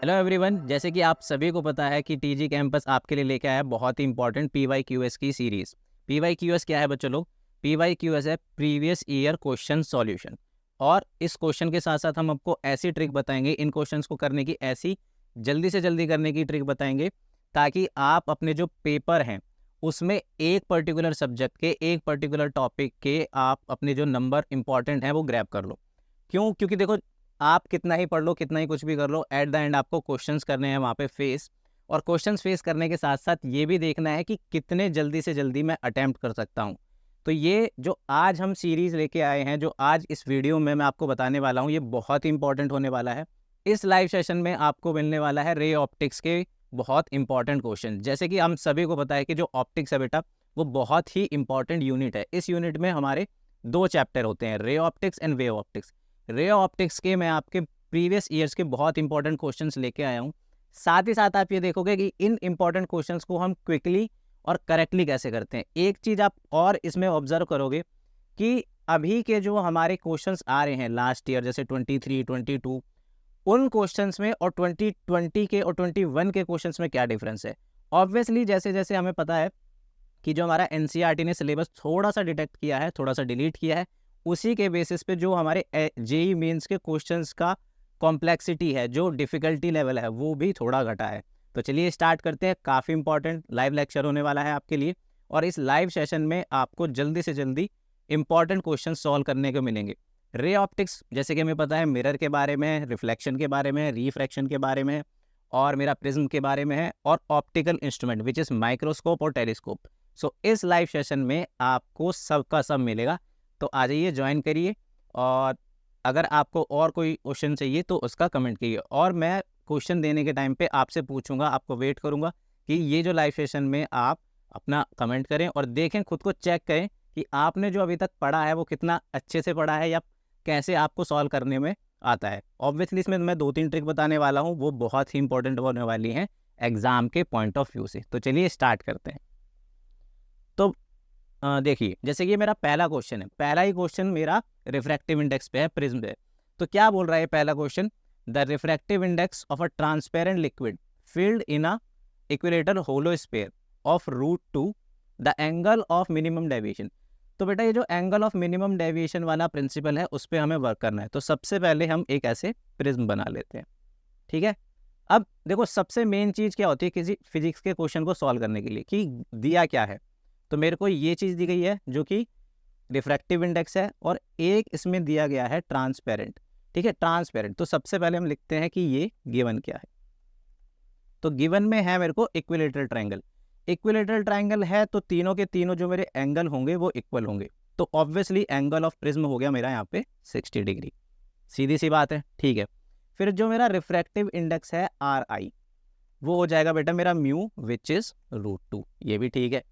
Hello everyone, जैसे कि आप सभी को पता है कि टीजी कैंपस आपके लिए लेके आया है बहुत ही इंपॉर्टेंट पीवाईक्यूएस की सीरीज। पीवाईक्यूएस क्या है बच्चों लोग? पीवाईक्यूएस है प्रीवियस ईयर क्वेश्चन सॉल्यूशन। और इस क्वेश्चन के साथ साथ हम आपको ऐसी ट्रिक बताएंगे, इन क्वेश्चंस को करने की ऐसी जल्दी से जल्दी करने की ट्रिक बताएंगे ताकि आप अपने जो पेपर हैं उसमें एक पर्टिकुलर सब्जेक्ट के एक पर्टिकुलर टॉपिक के आप अपने जो नंबर इंपॉर्टेंट हैं वो ग्रैब कर लो। क्यों? क्योंकि देखो, आप कितना ही पढ़ लो, कितना ही कुछ भी कर लो, एट द एंड आपको क्वेश्चंस करने हैं वहाँ पे फेस। और क्वेश्चंस फेस करने के साथ साथ ये भी देखना है कि कितने जल्दी से जल्दी मैं अटेम्प्ट कर सकता हूँ। तो ये जो आज हम सीरीज़ लेके आए हैं, जो आज इस वीडियो में मैं आपको बताने वाला हूँ, ये बहुत ही इंपॉर्टेंट होने वाला है। इस लाइव सेशन में आपको मिलने वाला है रे ऑप्टिक्स के बहुत इंपॉर्टेंट क्वेश्चन। जैसे कि हम सभी को पता है कि जो ऑप्टिक्स है बेटा, वो बहुत ही इंपॉर्टेंट यूनिट है। इस यूनिट में हमारे दो चैप्टर होते हैं, ray optics and wave optics. Ray optics के मैं आपके प्रीवियस ईयर्स के बहुत इंपॉर्टेंट क्वेश्चंस लेके आया हूँ। साथ ही साथ आप ये देखोगे कि इन इंपॉर्टेंट क्वेश्चंस को हम क्विकली और करेक्टली कैसे करते हैं। एक चीज़ आप और इसमें ऑब्जर्व करोगे कि अभी के जो हमारे क्वेश्चंस आ रहे हैं लास्ट ईयर, जैसे 23, 22, उन क्वेश्चंस में और 2020 के और 21 के क्वेश्चंस में क्या डिफरेंस है। ऑब्वियसली जैसे जैसे हमें पता है कि जो हमारा एनसीईआरटी ने सिलेबस थोड़ा सा डिटेक्ट किया है, थोड़ा सा डिलीट किया है, उसी के बेसिस पे जो हमारे जेई मेंस के क्वेश्चंस का कॉम्प्लेक्सिटी है, जो डिफ़िकल्टी लेवल है, वो भी थोड़ा घटा है। तो चलिए स्टार्ट करते हैं। काफ़ी इंपॉर्टेंट लाइव लेक्चर होने वाला है आपके लिए, और इस लाइव सेशन में आपको जल्दी से जल्दी इंपॉर्टेंट क्वेश्चन सॉल्व करने को मिलेंगे। रे ऑप्टिक्स जैसे कि हमें पता है मिरर के बारे में, रिफ्लेक्शन के बारे में, रिफ्रैक्शन के बारे में, और मेरा प्रिज्म के बारे में है, और optical instrument which is microscope और टेलीस्कोप। सो इस लाइव सेशन में आपको सब का सब मिलेगा। तो आ जाइए, ज्वाइन करिए, और अगर आपको और कोई क्वेश्चन चाहिए तो उसका कमेंट कीजिए, और मैं क्वेश्चन देने के टाइम पे आपसे पूछूंगा, आपको वेट करूंगा कि ये जो लाइव सेशन में आप अपना कमेंट करें और देखें, खुद को चेक करें कि आपने जो अभी तक पढ़ा है वो कितना अच्छे से पढ़ा है, या कैसे आपको सॉल्व करने में आता है। ऑब्वियसली इसमें मैं 2-3 ट्रिक बताने वाला हूँ, वो बहुत ही इंपॉर्टेंट होने वाली हैं एग्जाम के पॉइंट ऑफ व्यू से। तो चलिए स्टार्ट करते हैं। तो देखिए, जैसे कि ये मेरा पहला क्वेश्चन है, पहला ही क्वेश्चन मेरा रिफ्रैक्टिव इंडेक्स पे है, प्रिज्म पे है। तो क्या बोल रहा है पहला question? The refractive index of a transparent liquid filled in a equilateral hollow sphere of √2 the angle of minimum deviation. तो बेटा, ये जो एंगल ऑफ मिनिमम डेविएशन वाला प्रिंसिपल है, उस पर हमें वर्क करना है। तो सबसे पहले हम एक ऐसे प्रिज्म बना लेते हैं, ठीक है। अब देखो, सबसे मेन चीज़ क्या होती है किसी फिजिक्स के क्वेश्चन को सॉल्व करने के लिए, कि दिया क्या है। तो मेरे को ये चीज़ दी गई है जो कि रिफ्रैक्टिव इंडेक्स है, और एक इसमें दिया गया है ट्रांसपेरेंट, ठीक है, ट्रांसपेरेंट। तो सबसे पहले हम लिखते हैं कि ये गिवन क्या है। तो गिवन में है मेरे को इक्विलेटरल ट्रायंगल। इक्विलेटरल ट्रायंगल है तो तीनों के तीनों जो मेरे एंगल होंगे वो इक्वल होंगे। तो ऑब्वियसली एंगल ऑफ प्रिज्म हो गया मेरा यहाँ पे 60 डिग्री, सीधी सी बात है, ठीक है। फिर जो मेरा रिफ्रैक्टिव इंडेक्स है RI, वो हो जाएगा बेटा मेरा म्यू विच इज √2, ये भी ठीक है।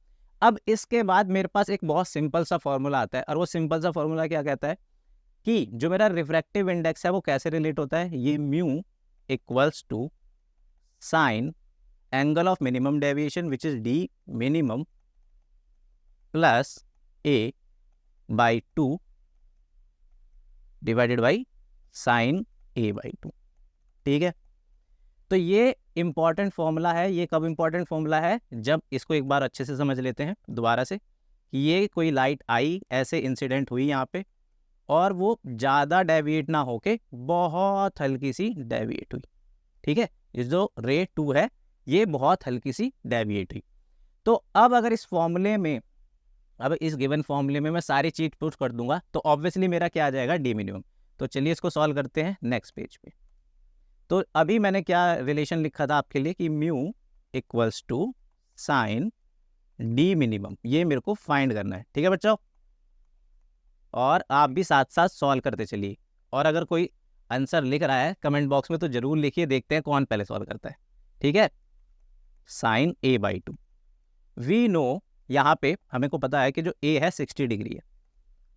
अब इसके बाद मेरे पास एक बहुत सिंपल सा फॉर्मूला आता है, और वो सिंपल सा फॉर्मूला क्या कहता है कि जो मेरा रिफ्रैक्टिव इंडेक्स है वो कैसे रिलेट होता है, ये mu equals to sine angle of minimum deviation which is D minimum plus A/2 divided by sine A/2, ठीक है। तो ये इंपॉर्टेंट फॉर्मूला है। ये कब इंपॉर्टेंट फॉर्मूला है? जब इसको एक बार अच्छे से समझ लेते हैं दोबारा से, कि ये कोई लाइट आई, ऐसे इंसिडेंट हुई यहाँ पे, और वो ज़्यादा डेविएट ना होके बहुत हल्की सी डेविएट हुई, ठीक है। ये जो रे 2 है, ये बहुत हल्की सी डेविएट हुई। तो अब अगर इस फॉर्मूले में, अब इस गिवन फॉर्मूले में मैं सारी चीज पुट कर दूंगा, तो ऑब्वियसली मेरा क्या आ जाएगा, D मिनिमम। तो चलिए इसको सॉल्व करते हैं नेक्स्ट पेज पे। तो अभी मैंने क्या रिलेशन लिखा था आपके लिए, कि mu equals to sine D minimum, ये मेरे को फाइंड करना है, ठीक है बच्चों। और आप भी साथ साथ सॉल्व करते चलिए, और अगर कोई आंसर लिख रहा है कमेंट बॉक्स में तो जरूर लिखिए, देखते हैं कौन पहले सॉल्व करता है, ठीक है। साइन A/2, वी नो, यहाँ पे हमें को पता है कि जो A है 60 डिग्री है,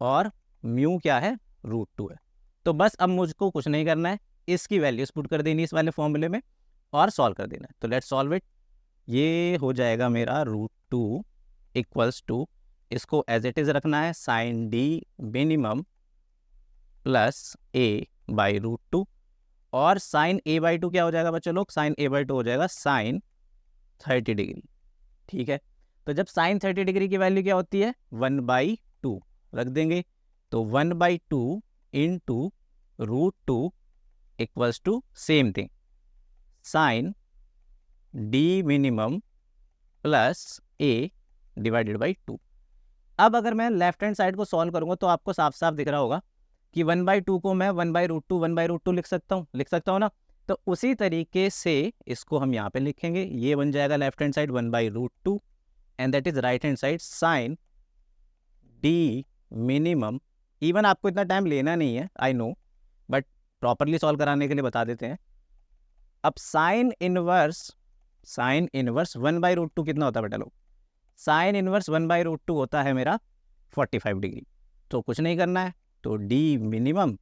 और म्यू क्या है, √2 है। तो बस अब मुझको कुछ नहीं करना है, इसकी वैल्यूज पुट कर देनी इस वाले फॉर्मूले में, और सॉल्व कर देना है। तो लेट्स सॉल्व इट। ये हो जाएगा मेरा √2 इक्वल्स टू, इसको एज इट इज रखना है, sign D minimum plus A/√2, और साइन a बाई 2 क्या हो जाएगा बच्चों लोग, साइन a बाई 2 हो जाएगा साइन 30 डिग्री। ठीक है, तो जब साइन 30 डिग्री की वैल्यू क्या होती है 1/2 रख देंगे, तो 1/2 into √2 equals to same thing sine D minimum plus a divided by 2। अब अगर मैं लेफ्ट हैंड साइड को सॉल्व करूंगा तो आपको साफ साफ दिख रहा होगा कि 1/2 को मैं 1/√2 लिख सकता हूँ ना। तो उसी तरीके से इसको हम यहाँ पे लिखेंगे, ये बन जाएगा left hand side 1/√2 and that is right hand side sine D minimum. Even आपको इतना टाइम लेना नहीं है, I know, but properly solve कराने के लिए बता देते हैं। अब साइन इनवर्स 1/√2 कितना होता है बेटा लोग, साइन इनवर्स 1/√2 होता है मेरा 45 डिग्री। तो कुछ नहीं करना है, तो डी मिनिमम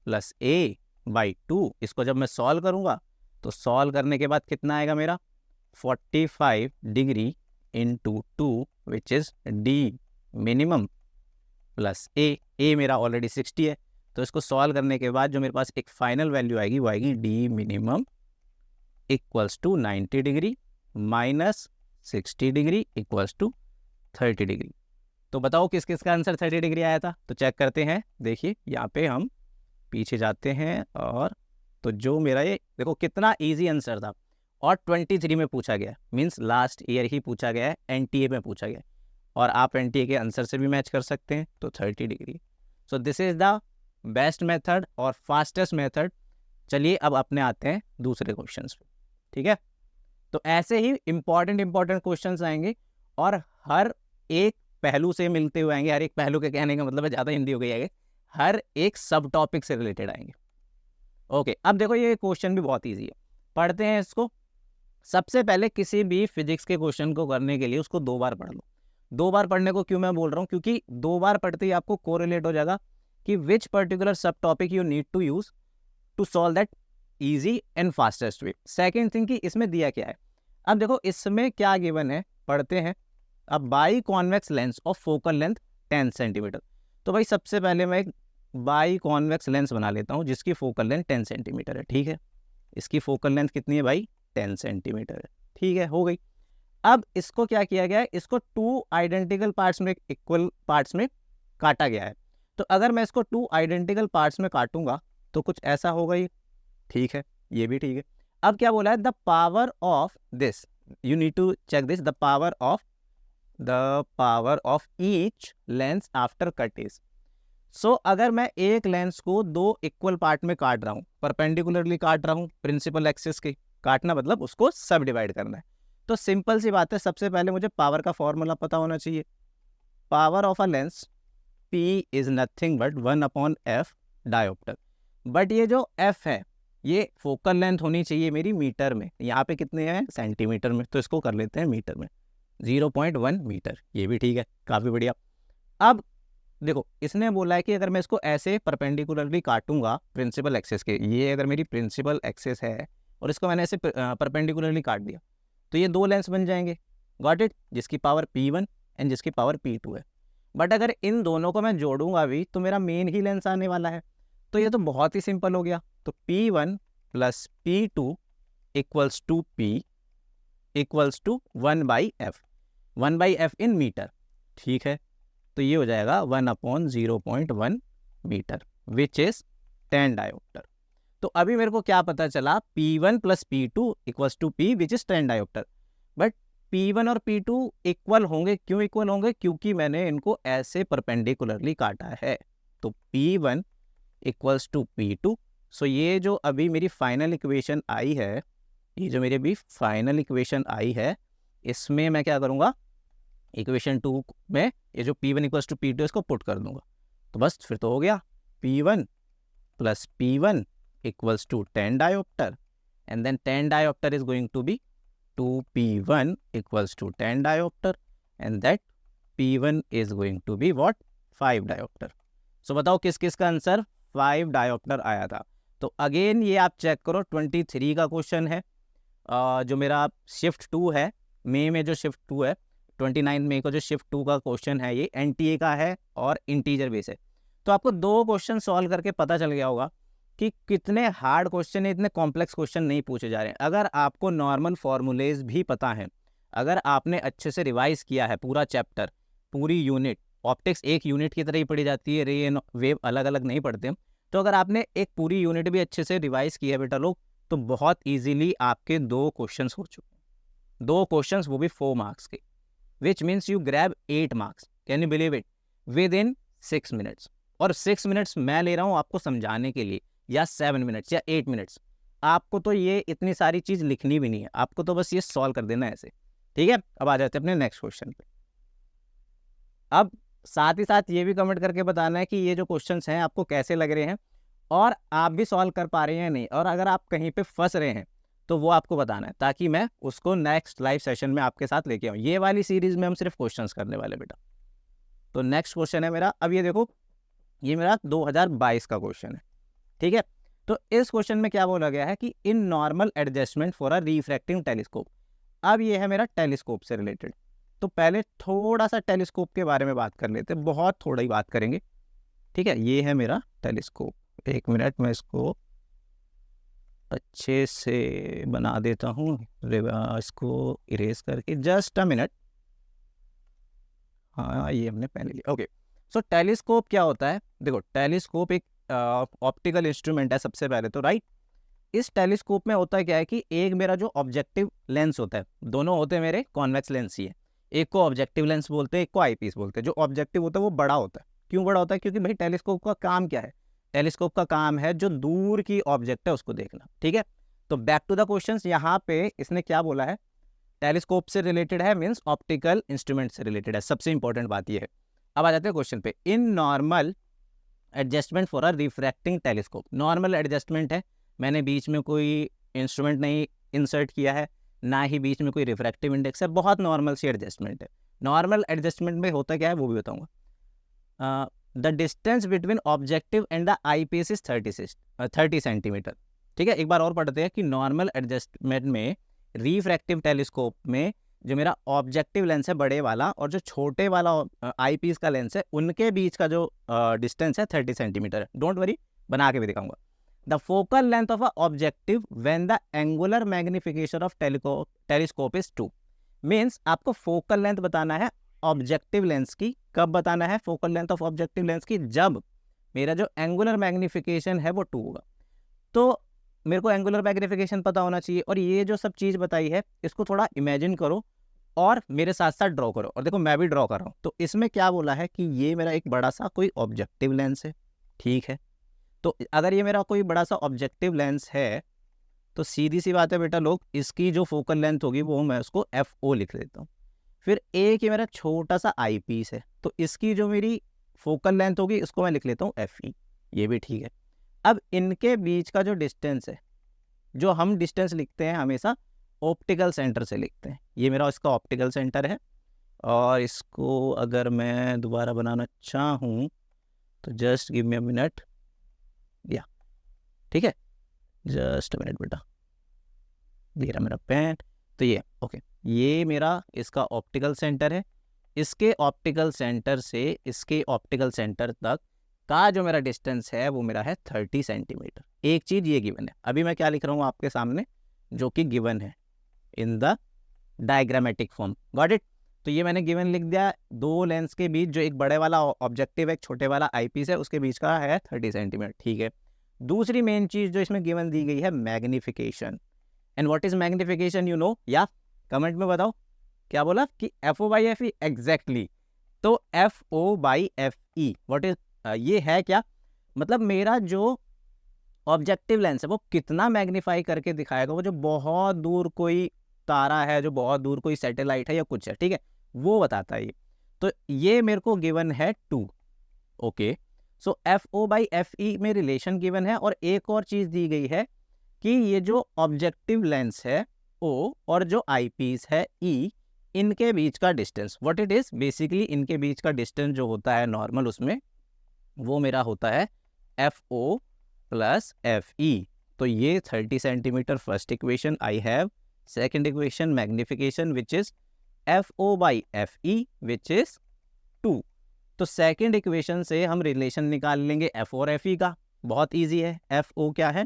प्लस a/2, इसको जब मैं सॉल्व करूंगा तो सॉल्व करने के बाद कितना आएगा मेरा 45 degree into 2 which is D minimum plus a मेरा ऑलरेडी 60 है, तो इसको सॉल्व करने के बाद जो मेरे पास एक फाइनल वैल्यू आएगी वो आएगी D minimum equals to 90 degree minus 60 degree equals to 30 degree. तो बताओ किस किस का आंसर 30 डिग्री आया था, तो चेक करते हैं। देखिए यहाँ पे हम पीछे जाते हैं, और तो जो मेरा ये देखो कितना इजी आंसर था, और 23 में पूछा गया, मींस लास्ट ईयर ही पूछा गया है, एनटीए में पूछा गया, और आप एनटीए के आंसर से भी मैच कर सकते हैं, तो 30 degree. So this is the best method और फास्टेस्ट मेथड। चलिए अब अपने आते हैं दूसरे क्वेश्चन पे। ठीक है, तो ऐसे ही इंपॉर्टेंट क्वेश्चंस आएंगे और हर एक पहलू से मिलते हुए आएंगे। हर एक पहलू के कहने का मतलब है, ज़्यादा हिंदी हो गई है, हर एक सब टॉपिक से रिलेटेड आएंगे। ओके, अब देखो ये क्वेश्चन भी बहुत ईजी है, पढ़ते हैं इसको। सबसे पहले किसी भी फिजिक्स के क्वेश्चन को करने के लिए उसको 2 बार पढ़ लो। 2 बार पढ़ने को क्यों मैं बोल रहा हूँ, क्योंकि 2 बार पढ़ते ही आपको कोरिलेट हो जाएगा कि which particular sub topic you need to use to solve that easy and fastest way. Second thing कि इसमें दिया क्या है। अब देखो इसमें क्या गिवन है, पढ़ते हैं। अब by convex lens of focal length 10 centimetre. तो भाई सबसे पहले मैं एक बाई कॉन्वेक्स लेंस बना लेता हूँ जिसकी फोकल लेंथ 10 सेंटीमीटर है। ठीक है, इसकी फोकल लेंथ कितनी है भाई 10 सेंटीमीटर है। ठीक है, हो गई। अब इसको क्या किया गया है, इसको 2 आइडेंटिकल पार्ट्स में, इक्वल पार्ट्स में काटा गया है। तो अगर मैं इसको 2 आइडेंटिकल पार्ट्स में काटूंगा तो कुछ ऐसा होगा ये। ठीक है, ये भी ठीक है। अब क्या बोला है, the power of this, you need to check this, the power of each lens after cut is. So अगर मैं एक लेंस को 2 इक्वल पार्ट में काट रहा हूँ, परपेंडिकुलरली काट रहा हूँ प्रिंसिपल एक्सिस के, काटना मतलब उसको सब डिवाइड करना है, तो सिंपल सी बात है, सबसे पहले मुझे पावर का फॉर्मूला पता होना चाहिए। Power of a lens P is nothing but 1/f dioptre. But ये जो f है ये फोकल लेंथ होनी चाहिए मेरी मीटर में, यहाँ पे कितने हैं सेंटीमीटर में, तो इसको कर लेते हैं मीटर में, 0.1 मीटर। ये भी ठीक है, काफ़ी बढ़िया। अब देखो इसने बोला है कि अगर मैं इसको ऐसे परपेंडिकुलरली काटूंगा प्रिंसिपल एक्सिस के, ये अगर मेरी प्रिंसिपल एक्सिस है और इसको मैंने ऐसे परपेंडिकुलरली काट दिया तो ये 2 लेंस बन जाएंगे, गॉट इट, जिसकी पावर P1 एंड जिसकी पावर P2 है। बट अगर इन दोनों को मैं जोड़ूंगा भी तो मेरा मेन ही लेंस आने वाला है, तो ये तो बहुत ही सिंपल हो गया। तो P1 plus P2 equals to P equals to 1/f in metre. ठीक है, तो ये हो जाएगा 1/0.1 मीटर विच इज 10 डायोप्टर। तो अभी मेरे को क्या पता चला, P1 plus P2 equals to P which is 10 dioptre. But P1 और P2 इक्वल होंगे, क्यों इक्वल होंगे, क्योंकि मैंने इनको ऐसे परपेंडिकुलरली काटा है। तो P1 इक्वल्स टू P2। सो ये जो अभी मेरी फाइनल इक्वेशन आई है, ये जो मेरी अभी फाइनल इक्वेशन आई है, इसमें मैं क्या करूँगा, इक्वेशन 2 में ये जो P1 इक्वल्स टू P2 इसको पुट कर दूंगा, तो बस फिर तो हो गया। P1 plus P1 equals to 10 dioptre and then 10 dioptre is going to be 2P1 equals to 10 diopter and that P1 is going to be what 5 diopter। सो बताओ किस किस का आंसर 5 डायोप्टर आया था। तो अगेन ये आप चेक करो, 23 का क्वेश्चन है, जो मेरा शिफ्ट 2 है, मई में जो शिफ्ट 2 है, 29 मई को जो शिफ्ट 2 का क्वेश्चन है, ये एनटीए का है और इंटीजर बेस है। तो आपको 2 क्वेश्चन सॉल्व करके पता चल गया होगा कि कितने हार्ड क्वेश्चन है, इतने कॉम्प्लेक्स क्वेश्चन नहीं पूछे जा रहे हैं। अगर आपको नॉर्मल फॉर्मूलेज भी पता है, अगर आपने अच्छे से रिवाइज किया है पूरा चैप्टर, पूरी यूनिट, ऑप्टिक्स एक यूनिट की तरह ही पढ़ी जाती है, रे एंड वेव अलग अलग नहीं पढ़ते हम, तो अगर आपने एक पूरी यूनिट भी अच्छे से रिवाइज किया है बेटा लोग, तो बहुत ईजिली आपके 2 क्वेश्चंस हो चुके हैं। 2 क्वेश्चंस, वो भी 4 मार्क्स के, which means you grab 8 marks. Can you believe it? With in 6 minutes. और 6 मिनट्स मैं ले रहा हूँ आपको समझाने के लिए, या 7 मिनट्स या 8 मिनट्स। आपको तो ये इतनी सारी चीज़ लिखनी भी नहीं है, आपको तो बस ये सॉल्व कर देना है ऐसे। ठीक है, अब आ जाते हैं अपने नेक्स्ट क्वेश्चन पे। अब साथ ही साथ ये भी कमेंट करके बताना है कि ये जो क्वेश्चंस हैं आपको कैसे लग रहे हैं, और आप भी सॉल्व कर पा रहे हैं या नहीं, और अगर आप कहीं पे फंस रहे हैं तो वो आपको बताना है, ताकि मैं उसको नेक्स्ट लाइव सेशन में आपके साथ लेके आऊँ। ये वाली सीरीज में हम सिर्फ क्वेश्चंस करने वाले बेटा। तो नेक्स्ट क्वेश्चन है मेरा, अब ये देखो, ये मेरा 2022 का क्वेश्चन है। ठीक है, तो इस क्वेश्चन में क्या बोला गया है कि in normal adjustment for a refracting telescope. अब ये है मेरा टेलीस्कोप से रिलेटेड। तो पहले थोड़ा सा टेलीस्कोप के बारे में बात कर लेते हैं, बहुत थोड़ा ही बात करेंगे। ठीक है, ये है मेरा टेलीस्कोप। 1 मिनट मैं इसको अच्छे से बना देता हूँ, इसको इरेज करके, जस्ट अ मिनट। हाँ, ये हमने पहले लिया। ओके, सो टेलीस्कोप क्या होता है? देखो, टेलीस्कोप एक ऑप्टिकल इंस्ट्रूमेंट है सबसे पहले तो, राइट। इस टेलीस्कोप में होता है क्या है कि एक मेरा जो ऑब्जेक्टिव लेंस होता है, दोनों होते हैं मेरे कॉन्वेक्स लेंस ही है। एक को ऑब्जेक्टिव लेंस बोलते हैं, एक को आईपीस बोलते हैं। जो ऑब्जेक्टिव होता है वो बड़ा होता है। क्यों बड़ा होता है? क्योंकि भाई टेलीस्कोप का काम क्या है? टेलीस्कोप का काम है जो दूर की ऑब्जेक्ट है उसको देखना। ठीक है, तो बैक टू द क्वेश्चन। यहाँ पे इसने क्या बोला है? टेलीस्कोप से रिलेटेड है, मीन्स ऑप्टिकल इंस्ट्रूमेंट से रिलेटेड है। सबसे इंपॉर्टेंट बात ये है। अब आ जाते हैं क्वेश्चन पे। In normal adjustment for a refracting telescope. Normal adjustment है, मैंने बीच में कोई इंस्ट्रूमेंट नहीं इंसर्ट किया है, ना ही बीच में कोई रिफ्रैक्टिव इंडेक्स है, बहुत नॉर्मल सी एडजस्टमेंट है। नॉर्मल एडजस्टमेंट में होता क्या है वो भी बताऊंगा। The distance between objective and the eyepiece is 30 centimetre. ठीक है, एक बार और पढ़ते हैं कि नॉर्मल एडजस्टमेंट में रिफ्रैक्टिव टेलीस्कोप में जो मेरा ऑब्जेक्टिव लेंस है बड़े वाला, और जो छोटे वाला आई पीस का लेंस है, उनके बीच का जो डिस्टेंस है 30 सेंटीमीटर है। डोंट वरी, बना के भी दिखाऊंगा। The focal length of a objective when the angular magnification of telescope is 2। Means आपको फोकल लेंथ बताना है ऑब्जेक्टिव लेंस की। कब बताना है focal length of objective lens की? जब मेरा जो एंगुलर मैग्निफिकेशन है वो 2 होगा। तो मेरे को एंगुलर मैग्निफिकेशन पता होना चाहिए, और ये जो सब चीज़ बताई है इसको थोड़ा इमेजिन करो और मेरे साथ साथ ड्रॉ करो। और देखो, मैं भी ड्रॉ कर रहा हूँ। तो इसमें क्या बोला है कि ये मेरा एक बड़ा सा कोई ऑब्जेक्टिव लेंस है। ठीक है, तो अगर ये मेरा कोई बड़ा सा ऑब्जेक्टिव लेंस है, तो सीधी सी बात है बेटा लोग, इसकी जो फोकल लेंथ होगी वो मैं उसको FO लिख देता हूँ। फिर एक ये मेरा छोटा सा आई पीस है, तो इसकी जो मेरी फोकल लेंथ होगी इसको मैं लिख लेता हूँ FE। ये भी ठीक है। अब इनके बीच का जो डिस्टेंस है, जो हम डिस्टेंस लिखते हैं हमेशा ऑप्टिकल सेंटर से लिखते हैं, ये मेरा इसका ऑप्टिकल सेंटर है। और इसको अगर मैं दोबारा बनाना चाहूँ तो just give me a minute. या ठीक है, जस्ट मिनट बेटा, ये रहा मेरा पेन। तो ये ओके, ये मेरा इसका ऑप्टिकल सेंटर है। इसके ऑप्टिकल सेंटर से इसके ऑप्टिकल सेंटर तक का जो मेरा डिस्टेंस है वो मेरा है 30 सेंटीमीटर। एक चीज़ ये गिवन है। अभी मैं क्या लिख रहा हूँ आपके सामने, जो कि गिवन है in the diagrammatic form. Got it? तो ये मैंने गिवन लिख दिया। 2 लेंस के बीच जो एक बड़े वाला ऑब्जेक्टिव है, एक छोटे वाला आईपीस है, उसके बीच का है 30 सेंटीमीटर। ठीक है, दूसरी मेन चीज़ जो इसमें गिवन दी गई है, magnification. And what is magnification? You know, या कमेंट में बताओ क्या बोला कि FO/FE। एग्जैक्टली, तो FO/FE व्हाट इज, ये है क्या? मतलब मेरा जो ऑब्जेक्टिव लेंस है वो कितना मैग्नीफाई करके दिखाएगा, वो जो बहुत दूर कोई तारा है, जो बहुत दूर कोई सैटेलाइट है या कुछ है, ठीक है, वो बताता है ये। तो ये मेरे को गिवन है 2। ओके, सो FO/FE में रिलेशन गिवन है, और एक और चीज़ दी गई है कि ये जो ऑब्जेक्टिव लेंस है O और जो आईपीस है E, इनके बीच का distance what it is? Basically इनके बीच का डिस्टेंस जो होता है नॉर्मल, उसमें वो मेरा होता है FO+FE। तो ये 30 centimetre first equation I have. Second equation magnification which is FO/FE which is 2। तो सेकेंड इक्वेशन से हम रिलेशन निकाल लेंगे F और FE का। बहुत ईजी है, एफ ओ क्या है,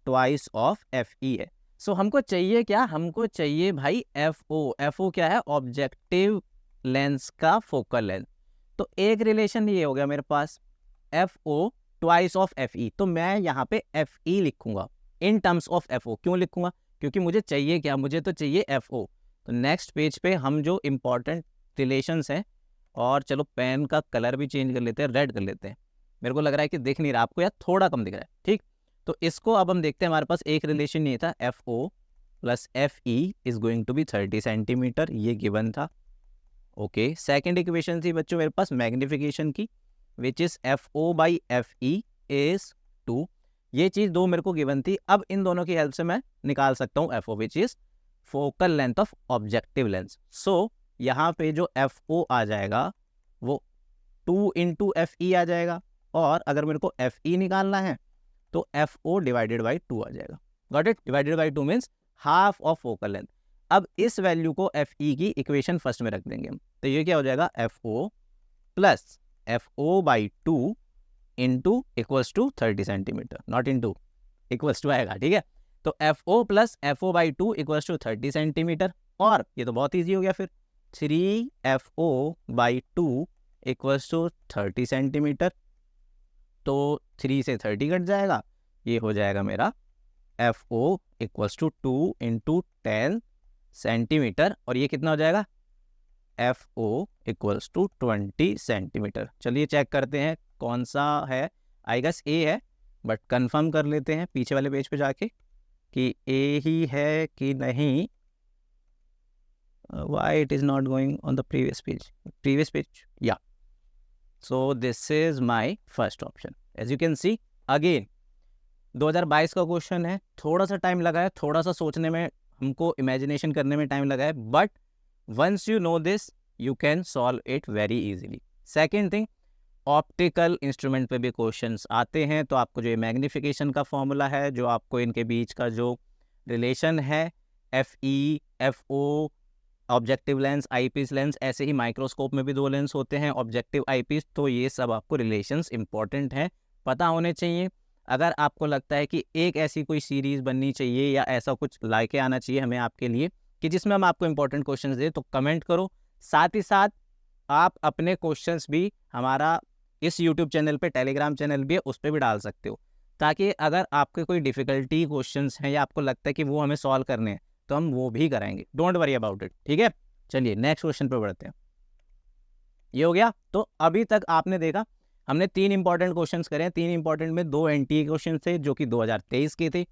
ट्वाइस ऑफ एफ ई है। सो हमको चाहिए क्या, हमको चाहिए भाई एफ ओ। एफ ओ क्या है, ऑब्जेक्टिव लेंस का फोकल लेंथ। तो एक रिलेशन ये हो गया मेरे पास, F O twice of F E. तो मैं यहाँ पे एफ ई लिखूंगा in terms of F O. क्यों लिखूंगा, क्योंकि मुझे चाहिए क्या, मुझे तो चाहिए एफ ओ। तो नेक्स्ट पेज पे हम जो इम्पोर्टेंट रिलेशंस हैं, और चलो पेन का कलर भी चेंज कर लेते हैं, रेड कर लेते हैं, मेरे को लग रहा है कि दिख नहीं रहा आपको, या थोड़ा कम दिख रहा है, ठीक। तो इसको अब हम देखते हैं, हमारे पास एक रिलेशन ये था, F O plus F E is going to be 30 centimetre, ये गिवन था। ओके, सेकेंड इक्वेशन थी बच्चों मेरे पास मैग्निफिकेशन की, which is F O by F E is 2। ये चीज दो मेरे को गिवन थी। अब इन दोनों की हेल्प से मैं निकाल सकता हूँ F O, which is focal length of objective lens. So यहाँ पे जो एफ ओ आ जाएगा वो 2 इंटू एफ ई आ जाएगा, और अगर मेरे को एफ ई निकालना है तो एफ ओ डिवाइडेड बाई 2 आ जाएगा। Got it, divided by 2 means half of focal length. अब इस वैल्यू को एफ ई की इक्वेशन फर्स्ट में रख देंगे हम, तो ये क्या हो जाएगा, F O plus F O by 2 into equals to 30 centimetre, not into, equals to आएगा, ठीक है। तो F O plus F O by 2 equals to 30 centimetre, और ये तो बहुत ईजी हो गया फिर, 3 F O by 2 equals to 30 centimetre. तो 3 से 30 कट जाएगा, ये हो जाएगा मेरा F O equals to 2 into 10 centimetre, और ये कितना हो जाएगा, F O equals to 20 centimetre. चलिए चेक करते हैं कौन सा है, आई गेस ए है, बट कंफर्म कर लेते हैं पीछे वाले पेज पे जाके कि ए ही है कि नहीं। Why it is not going on the previous page, yeah. So this is my first option. As you can see again 2022 का क्वेश्चन है, थोड़ा सा टाइम लगा है, थोड़ा सा सोचने में, हमको इमेजिनेशन करने में टाइम लगा है, but once you know this you can solve it very easily. Second thing, optical instrument पे भी क्वेश्चंस आते हैं, तो आपको जो मैग्निफिकेशन का फॉर्मूला है, जो आपको इनके बीच का जो रिलेशन है, F E F O, objective lens, eyepiece lens, ऐसे ही माइक्रोस्कोप में भी दो लेंस होते हैं, ऑब्जेक्टिव आईपीस। तो ये सब आपको रिलेशंस इंपॉर्टेंट हैं, पता होने चाहिए। अगर आपको लगता है कि एक ऐसी कोई सीरीज बननी चाहिए या ऐसा कुछ लाके आना चाहिए हमें आपके लिए कि जिसमें हम आपको इंपॉर्टेंट क्वेश्चंस दें, तो कमेंट करो। साथ ही साथ आप अपने क्वेश्चंस भी हमारा इस यूट्यूब चैनल पे, टेलीग्राम चैनल भी है, उस पर भी डाल सकते हो, ताकि अगर आपके कोई डिफिकल्टी क्वेश्चंस हैं या आपको लगता है कि वो हमें सॉल्व करने हैं, तो हम वो भी कराएंगे, डोंट वरी अबाउट इट, ठीक है। चलिए नेक्स्ट क्वेश्चन पे बढ़ते हैं। ये हो गया। तो अभी तक आपने देखा हमने 3 इंपॉर्टेंट क्वेश्चंस करे हैं, 3 इंपॉर्टेंट में 2 एनटीए क्वेश्चन थे जो कि 2023 के थे,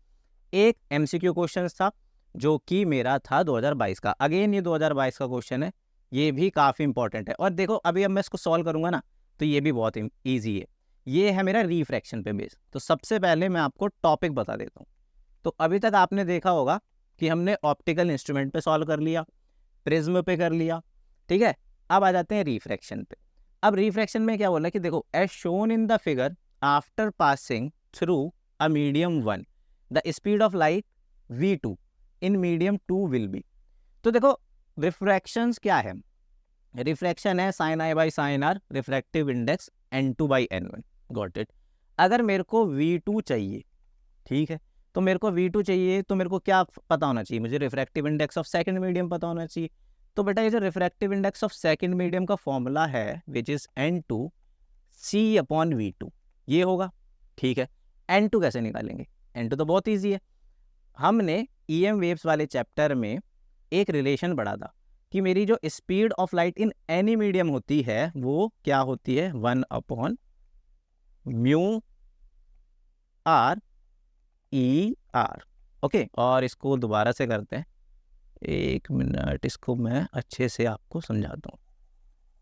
एक एमसीक्यू क्वेश्चन था जो कि मेरा था 2022 का। अगेन ये 2022 का क्वेश्चन है, ये भी काफ़ी इंपॉर्टेंट है। और देखो अभी अब मैं इसको सॉल्व करूंगा ना, तो ये भी बहुत ईजी है। ये है मेरा रिफ्रैक्शन पे बेस। तो सबसे पहले मैं आपको टॉपिक बता देता हूँ। तो अभी तक आपने देखा होगा कि हमने ऑप्टिकल इंस्ट्रूमेंट पे सॉल्व कर लिया, प्रिज्म पे कर लिया, ठीक है। अब आ जाते हैं रिफ्रैक्शन पे। अब रिफ्रैक्शन में क्या बोला कि देखो, as shown in the figure, after passing through a medium 1 the speed of light v2 in medium 2 will be. तो देखो रिफ्रैक्शंस क्या है, रिफ्रैक्शन है sine I by sine R, refractive index n2 by n1, got it. अगर मेरे को v2 चाहिए, ठीक है, तो मेरे को v2 चाहिए, तो मेरे को क्या पता होना चाहिए, मुझे refractive index of second medium पता होना चाहिए। तो बेटा ये जो refractive index of second medium का फॉर्मूला है, which is n2 c upon v2, ये होगा, ठीक है। n2 कैसे निकालेंगे, n2 तो बहुत ईजी है। हमने EM वेव्स वाले चैप्टर में एक रिलेशन पढ़ा था कि मेरी जो speed of light in any medium होती है वो क्या होती है, 1 upon mu R E R. Okay, और इसको दोबारा से करते हैं, 1 मिनट, इसको मैं अच्छे से आपको समझाता हूँ,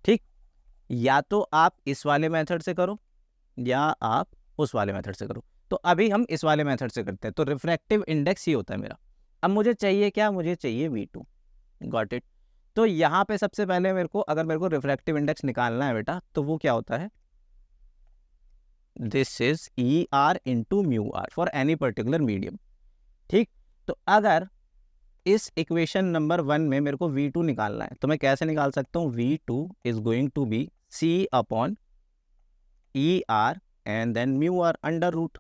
ठीक। या तो आप इस वाले मेथड से करो या आप उस वाले मेथड से करो। तो अभी हम इस वाले मेथड से करते हैं। तो रिफ्रैक्टिव इंडेक्स ही होता है मेरा। अब मुझे चाहिए क्या, मुझे चाहिए v2, गॉट इट। तो यहाँ पे सबसे पहले मेरे को, अगर मेरे को रिफ्रैक्टिव इंडेक्स निकालना है बेटा, तो वो क्या होता है, this is E R into mu R for any particular medium, ठीक। तो अगर इस इक्वेशन नंबर 1 में मेरे को v2 निकालना है, तो मैं कैसे निकाल सकता हूँ, v2 is going to be c upon E R and then mu R under root,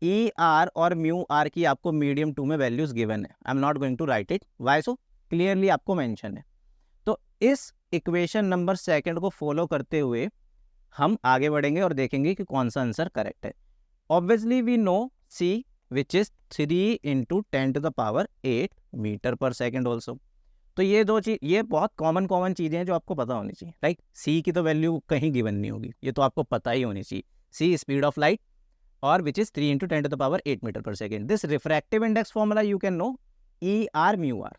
E R और म्यू आर की आपको मीडियम 2 में वैल्यूज गिवन है। I am not going to write it, why so, clearly आपको mention है। तो इस equation number second को फॉलो करते हुए हम आगे बढ़ेंगे और देखेंगे कि कौन सा आंसर करेक्ट है। Obviously we know C which is 3 into 10 to the power 8 metre पर सेकेंड ऑल्सो। तो ये दो चीज, ये बहुत कॉमन चीजें हैं जो आपको पता होनी चाहिए। राइट, सी की तो वैल्यू कहीं गिवन नहीं होगी, ये तो आपको पता ही होनी चाहिए। सी स्पीड ऑफ लाइट और which is 3 into 10 to the power 8 metre पर second. This refractive index formula you can know E R mu R.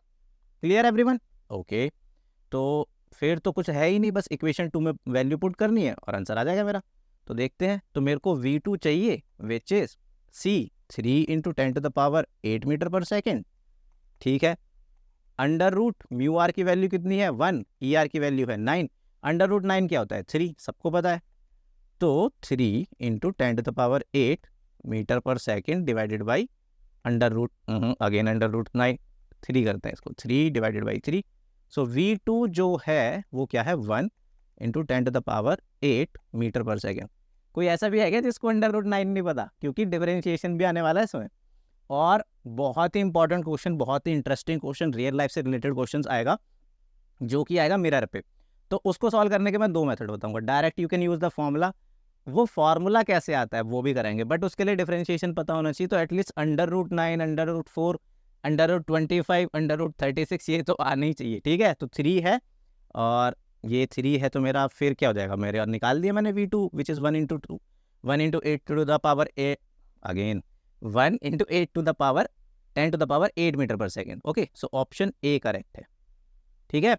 Clear everyone? Okay, तो फिर तो कुछ है ही नहीं, बस इक्वेशन 2 में वैल्यू पुट करनी है और आंसर आ जाएगा मेरा। तो देखते हैं, तो मेरे को V2 चाहिए which is C 3 into 10 to the power 8 metre पर सेकेंड। ठीक है, अंडर रूट म्यू आर की वैल्यू कितनी है 1, ई आर की वैल्यू है 9, अंडर रूट 9 क्या होता है 3, सबको पता है। तो 3 into 10 to the power 8 metre पर second divided by under root, again under root 9, 3 करते हैं इसको, 3 डिवाइडेड बाई 3। सो V2 जो है वो क्या है 1 into 10 to the power 8 metre पर सेकेंड। कोई ऐसा भी है क्या जिसको अंडर रूट 9 नहीं पता? क्योंकि डिफरेंशिएशन भी आने वाला है इसमें, और बहुत ही इंपॉर्टेंट क्वेश्चन, बहुत ही इंटरेस्टिंग क्वेश्चन, रियल लाइफ से रिलेटेड क्वेश्चन आएगा जो कि आएगा मिरर पे। तो उसको सॉल्व करने के मैं 2 मेथड बताऊंगा। Direct you can use the formula, वो फॉर्मूला कैसे आता है वो भी करेंगे, बट उसके लिए डिफरेंशिएशन पता होना चाहिए। तो at least under root 9, under root 4, under root 25, under root 36 ये तो आना ही चाहिए। ठीक है, तो 3 है और ये 3 है, तो मेरा फिर क्या हो जाएगा, मेरे निकाल दिया मैंने V2 which is 1 into 2, 1 into 8 to the power 8, अगेन 1 into 8 to the power 10 to the power 8 metre पर second. Okay, so option A correct है। ठीक है,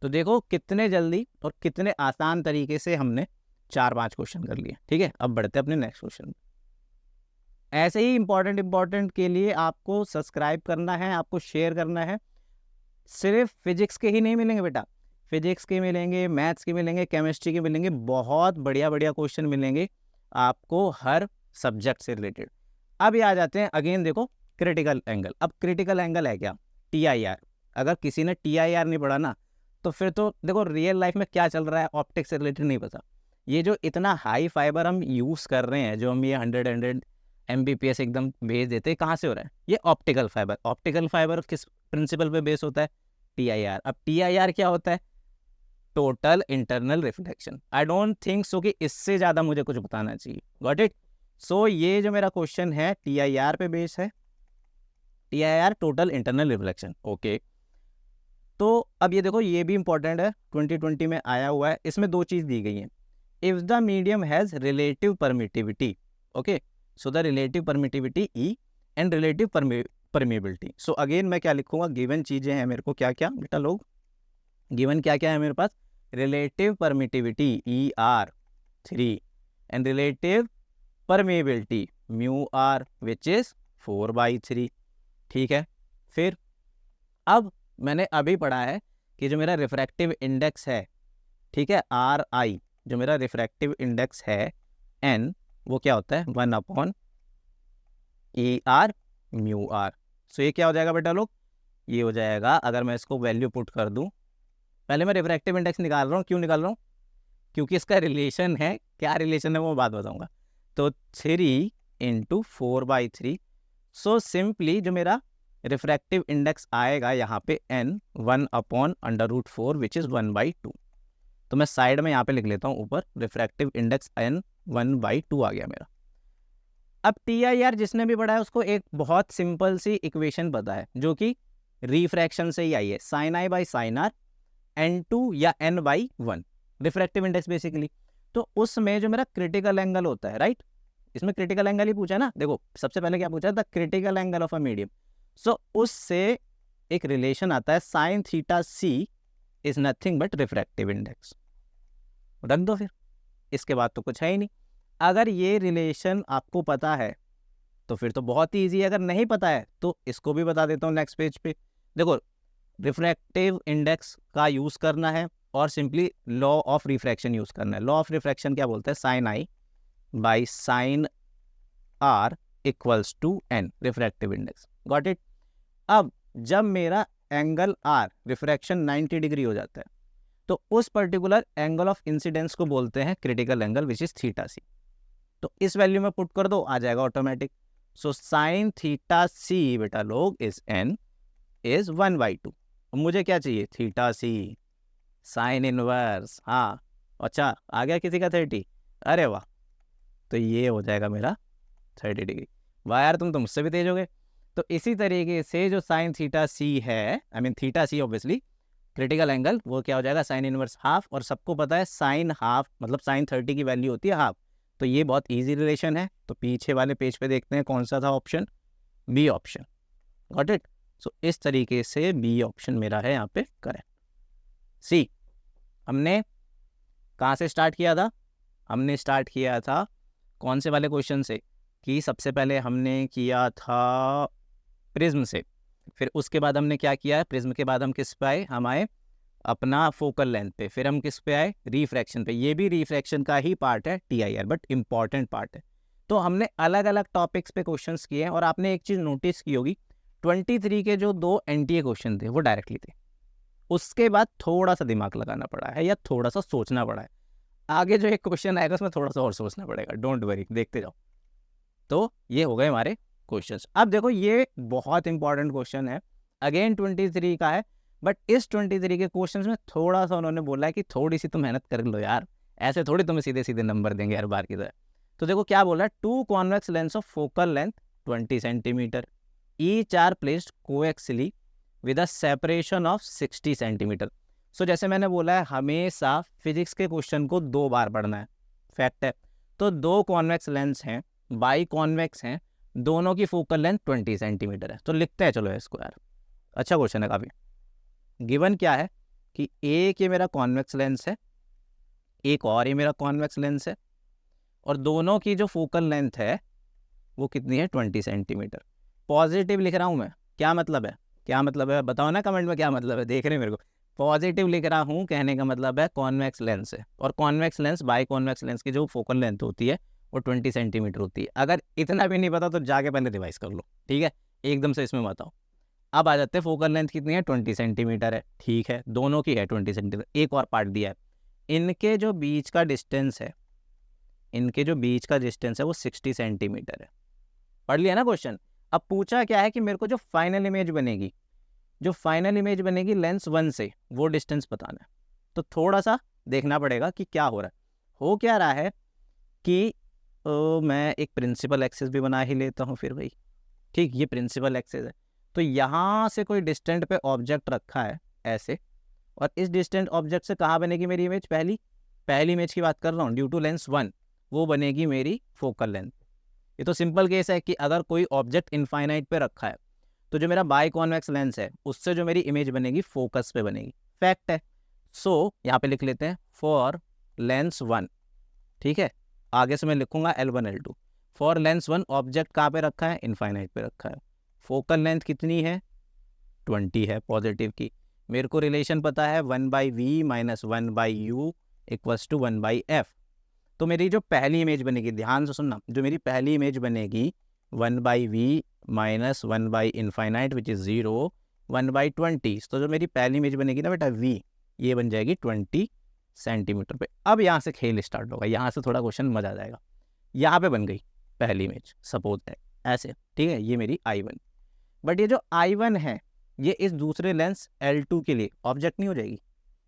तो देखो कितने जल्दी और कितने आसान तरीके से हमने 4-5 क्वेश्चन कर लिए। ठीक है, अब बढ़ते हैं अपने नेक्स्ट क्वेश्चन। ऐसे ही इंपॉर्टेंट के लिए आपको सब्सक्राइब करना है, आपको शेयर करना है। सिर्फ फिजिक्स के ही नहीं मिलेंगे बेटा, फिजिक्स के मिलेंगे, मैथ्स के मिलेंगे, केमिस्ट्री के मिलेंगे, बहुत बढ़िया क्वेश्चन मिलेंगे आपको हर सब्जेक्ट से रिलेटेड। अब ये आ जाते हैं अगेन, देखो क्रिटिकल एंगल। अब क्रिटिकल एंगल है क्या, TIR। अगर किसी ने TIR नहीं पढ़ा ना, तो फिर तो देखो रियल लाइफ में क्या चल रहा है ऑप्टिक्स से रिलेटेड नहीं पता। ये जो इतना हाई फाइबर हम यूज़ कर रहे हैं, जो हम ये 100 Mbps एकदम भेज देते हैं, कहाँ से हो रहा है, ये ऑप्टिकल फाइबर। ऑप्टिकल फाइबर किस प्रिंसिपल पे बेस होता है, TIR। अब TIR क्या होता है, total internal reflection. I don't think so कि इससे ज़्यादा मुझे कुछ बताना चाहिए। Got it? सो ये जो मेरा क्वेश्चन है TIR पे बेस है, TIR total internal reflection. Okay, तो अब ये देखो, ये भी इंपॉर्टेंट है, 2020 में आया हुआ है। इसमें 2 चीज़ दी गई हैं। If the medium has relative permittivity, okay, so the relative permittivity E and relative permeability. So again मैं क्या लिखूंगा, गिवन चीज़ें हैं मेरे को, क्या क्या बेटा लोग, गिवन क्या क्या है मेरे पास, relative permittivity ER 3 and relative permeability mu R which is 4/3। ठीक है, फिर अब मैंने अभी पढ़ा है कि जो मेरा रिफ्रैक्टिव इंडेक्स है, ठीक है, RI, जो मेरा रिफ्रैक्टिव इंडेक्स है N, वो क्या होता है 1/ER म्यू आर। सो ये क्या हो जाएगा बेटा लोग, ये हो जाएगा, अगर मैं इसको वैल्यू पुट कर दूं, पहले मैं रिफ्रैक्टिव इंडेक्स निकाल रहा हूँ। क्यों निकाल रहा हूँ, क्योंकि इसका रिलेशन है, क्या रिलेशन है वो बात बताऊंगा। तो 3 इंटू 4/3। सो सिंपली जो मेरा रिफ्रैक्टिव इंडेक्स आएगा यहाँ पे N 1/√4 विच इज़ 1/2। तो मैं साइड में यहाँ पे लिख लेता हूँ, ऊपर रिफ्रैक्टिव इंडेक्स N 1/2 आ गया मेरा। अब TIR जिसने भी पढ़ा है उसको एक बहुत सिंपल सी इक्वेशन पता है, जो कि रिफ्रैक्शन से ही आई है, sin I by sin R N2 या N/1, रिफ्रैक्टिव इंडेक्स बेसिकली। तो उसमें जो मेरा क्रिटिकल एंगल होता है, राइट, इसमें क्रिटिकल एंगल ही पूछा है ना। देखो सबसे पहले क्या पूछा था, critical angle of a medium. So उससे एक रिलेशन आता है, sin θc is nothing but refractive index. रख दो फिर, इसके बाद तो कुछ है ही नहीं। अगर ये रिलेशन आपको पता है तो फिर तो बहुत ही ईजी है, अगर नहीं पता है तो इसको भी बता देता हूँ नेक्स्ट पेज पे। देखो रिफ्रैक्टिव इंडेक्स का यूज़ करना है और simply law of refraction use करना है। लॉ ऑफ रिफ्रैक्शन क्या बोलता है, sin I by sin R equals to N, refractive index. Got it? अब जब मेरा एंगल R रिफ्रैक्शन 90 डिग्री हो जाता है, तो उस पर्टिकुलर एंगल ऑफ इंसिडेंस को बोलते हैं critical angle which is θc। तो इस वैल्यू में पुट कर दो, आ जाएगा ऑटोमेटिक। सो साइन थीटा सी बेटा लोग इज n इज 1/2। मुझे क्या चाहिए, थीटा सी, साइन इनवर्स। हाँ अच्छा, आ गया किसी का 30? अरे वाह, तो ये हो जाएगा मेरा 30 डिग्री। वाह यार, तुम तो मुझसे भी तेज हो गए। तो इसी तरीके से जो साइन थीटा सी है, I mean theta C obviously critical angle, वो क्या हो जाएगा, साइन इनवर्स हाफ। और सबको पता है साइन हाफ मतलब साइन 30 की वैल्यू होती है हाफ। तो ये बहुत इजी रिलेशन है। तो पीछे वाले पेज पे देखते हैं कौन सा था option, B option. Got it. So इस तरीके से बी ऑप्शन मेरा है यहाँ पे करेक्ट। सी, हमने कहाँ से स्टार्ट किया था, हमने स्टार्ट किया था कौन से वाले क्वेश्चन से, कि सबसे पहले हमने किया था प्रिज्म से। फिर उसके बाद हमने क्या किया है, प्रिज्म के बाद हम किस पे आए, हम आए अपना फोकल लेंथ पे। फिर हम किस पे आए, रिफ्रैक्शन पे। ये भी रिफ्रैक्शन का ही पार्ट है TIR, बट इंपॉर्टेंट पार्ट है। तो हमने अलग अलग टॉपिक्स पे क्वेश्चंस किए हैं। और आपने एक चीज़ नोटिस की होगी, 23 के जो 2 NTA क्वेश्चन थे वो डायरेक्टली थे। उसके बाद थोड़ा सा दिमाग लगाना पड़ा है या थोड़ा सा सोचना पड़ा है। आगे जो एक क्वेश्चन आएगा उसमें थोड़ा सा और सोचना पड़ेगा, डोंट वरी, देखते जाओ। तो ये हो गए हमारे क्वेश्चंस। अब देखो ये बहुत इंपॉर्टेंट क्वेश्चन है, अगेन 23 का है। बट इस 23 के क्वेश्चंस में थोड़ा सा उन्होंने बोला है कि थोड़ी सी तो मेहनत कर लो यार, ऐसे थोड़ी तुम्हें सीधे सीधे नंबर देंगे हर बार की तरह। तो देखो क्या बोला है, 2 convex lens of focal length 20 centimetre, each are placed coaxially with a separation of 60 centimetre. So जैसे मैंने बोला है, हमेशा फिजिक्स के क्वेश्चन को 2 बार पढ़ना है, फैक्ट है। तो 2 कॉन्वेक्स लेंस हैं, बाई कॉन्वेक्स हैं, दोनों की फोकल लेंथ 20 सेंटीमीटर है। तो लिखते हैं चलो इसको यार, अच्छा क्वेश्चन है काफ़ी। गिवन क्या है कि एक ये मेरा कॉन्वेक्स लेंस है, एक और ये मेरा कॉन्वेक्स लेंस है, और दोनों की जो फोकल लेंथ है वो कितनी है, 20 सेंटीमीटर। पॉजिटिव लिख रहा हूँ मैं, क्या मतलब है, क्या मतलब है बताओ ना कमेंट में, क्या मतलब है, देख रहे मेरे को। पॉजिटिव लिख रहा हूँ, कहने का मतलब है कॉन्वेक्स लेंस है, और convex lens by convex lens की जो फोकल लेंथ होती है वो 20 सेंटीमीटर होती है। अगर इतना भी नहीं पता तो जाके पहले रिवाइज कर लो, ठीक है, एकदम से इसमें बताओ। अब आ जाते हैं, फोकल लेंथ कितनी है, 20 सेंटीमीटर है, ठीक है, दोनों की है 20 सेंटीमीटर। एक और पार्ट दिया है, इनके जो बीच का डिस्टेंस है, इनके जो बीच का डिस्टेंस है वो 60 सेंटीमीटर है। पढ़ लिया ना क्वेश्चन। अब पूछा क्या है कि मेरे को जो फाइनल इमेज बनेगी, जो फाइनल इमेज बनेगी लेंस 1 से, वो डिस्टेंस बताना है। तो थोड़ा सा देखना पड़ेगा कि क्या हो रहा है। हो क्या रहा है कि मैं एक प्रिंसिपल एक्सिस भी बना ही लेता हूँ फिर भाई, ठीक, ये प्रिंसिपल एक्सिस है। तो यहाँ से कोई डिस्टेंट पे ऑब्जेक्ट रखा है ऐसे, और इस डिस्टेंट ऑब्जेक्ट से कहाँ बनेगी मेरी इमेज, पहली इमेज की बात कर रहा हूँ, ड्यू टू लेंस 1, वो बनेगी मेरी फोकल लेंथ। ये तो सिंपल केस है कि अगर कोई ऑब्जेक्ट इनफाइनाइट पे रखा है तो जो मेरा बाई कॉन्वेक्स लेंस है उससे जो मेरी इमेज बनेगी फोकस पे बनेगी, फैक्ट है। सो यहाँ पे लिख लेते हैं फॉर लेंस 1, ठीक है, आगे से मैं लिखूंगा L1 L2। For Lenz 1 object कहाँ पे रखा है, इनफाइनाइट पे रखा है, फोकल लेंथ कितनी है, 20 है पॉजिटिव की। मेरे को रिलेशन पता है 1/v minus 1/u equals to 1/f। तो मेरी जो पहली इमेज बनेगी, ध्यान से सुनना, जो मेरी पहली इमेज बनेगी 1/v माइनस 1/इनफाइनाइट विच इज़ 0, 1/20। तो जो मेरी पहली इमेज बनेगी ना बेटा v, ये बन जाएगी 20 सेंटीमीटर पे। अब यहाँ से खेल स्टार्ट होगा, यहाँ से थोड़ा क्वेश्चन मजा आ जाएगा। यहाँ पे बन गई पहली इमेज, सपोज है ऐसे, ठीक है, ये मेरी I1। बट ये जो I1 है ये इस दूसरे लेंस L2 के लिए ऑब्जेक्ट नहीं हो जाएगी,